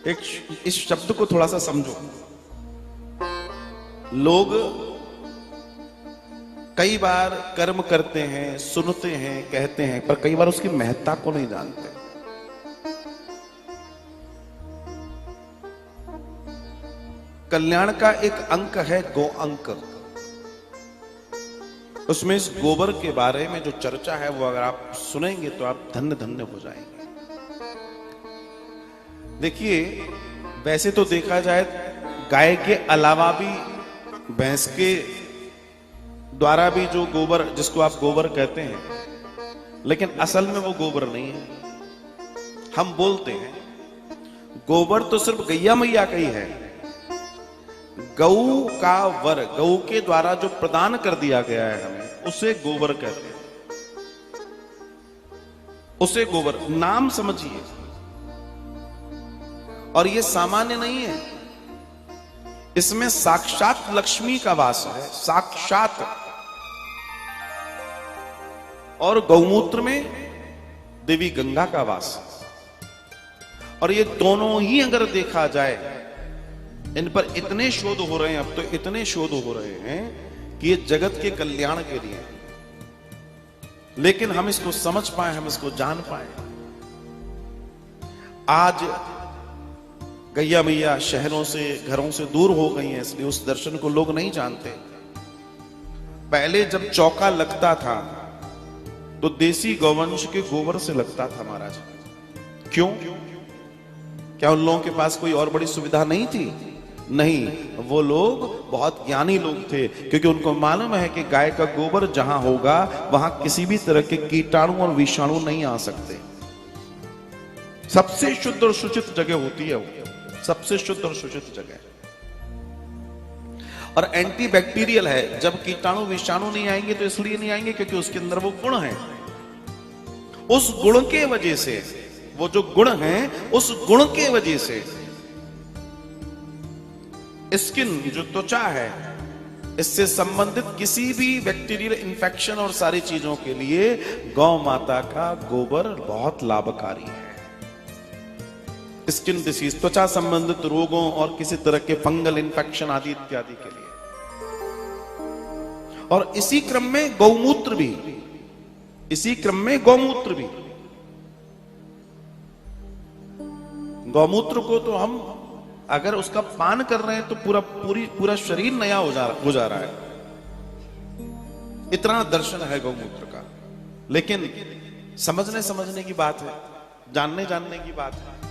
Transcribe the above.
एक इस शब्द को थोड़ा सा समझो। लोग कई बार कर्म करते हैं, सुनते हैं, कहते हैं, पर कई बार उसकी महत्ता को नहीं जानते। कल्याण का एक अंक है गो अंक। उसमें इस गोबर के बारे में जो चर्चा है वो अगर आप सुनेंगे तो आप धन्य धन्य हो जाएंगे। देखिए, वैसे तो देखा जाए गाय के अलावा भी भैंस के द्वारा भी जो गोबर, जिसको आप गोबर कहते हैं, लेकिन असल में वो गोबर नहीं है। हम बोलते हैं गोबर तो सिर्फ गैया मैया का ही है। गऊ का वर, गऊ के द्वारा जो प्रदान कर दिया गया है हमें, उसे गोबर कहते हैं। उसे गोबर नाम समझिए। और ये सामान्य नहीं है, इसमें साक्षात लक्ष्मी का वास है, साक्षात। और गौमूत्र में देवी गंगा का वास है। और ये दोनों ही अगर देखा जाए, इन पर इतने शोध हो रहे हैं, अब तो इतने शोध हो रहे हैं कि ये जगत के कल्याण के लिए, लेकिन हम इसको समझ पाए, हम इसको जान पाए। आज गैया मैया शहरों से, घरों से दूर हो गई हैं, इसलिए उस दर्शन को लोग नहीं जानते। पहले जब चौका लगता था तो देसी गौवंश के गोबर से लगता था महाराज। क्यों? क्या उन लोगों के पास कोई और बड़ी सुविधा नहीं थी? नहीं, वो लोग बहुत ज्ञानी लोग थे, क्योंकि उनको मालूम है कि गाय का गोबर जहां होगा वहां किसी भी तरह के कीटाणु और विषाणु नहीं आ सकते। सबसे शुद्ध और सूचित जगह होती है वो, सबसे शुद्ध और सूचित जगह। और एंटी बैक्टीरियल है। जब कीटाणु विषाणु नहीं आएंगे तो इसलिए नहीं आएंगे क्योंकि उसके अंदर वो गुण है। उस गुण के वजह से, वो जो गुण है उस गुण के वजह से स्किन, जो त्वचा है, इससे संबंधित किसी भी बैक्टीरियल इंफेक्शन और सारी चीजों के लिए गौ माता का गोबर बहुत लाभकारी है। स्किन डिसीज, त्वचा संबंधित रोगों और किसी तरह के फंगल इंफेक्शन आदि इत्यादि के लिए। और इसी क्रम में गौमूत्र भी, इसी क्रम में गौमूत्र भी। गौमूत्र को तो हम अगर उसका पान कर रहे हैं तो पूरा शरीर नया हो जा रहा है। इतना दर्शन है गौमूत्र का। लेकिन समझने की बात है, जानने की बात है।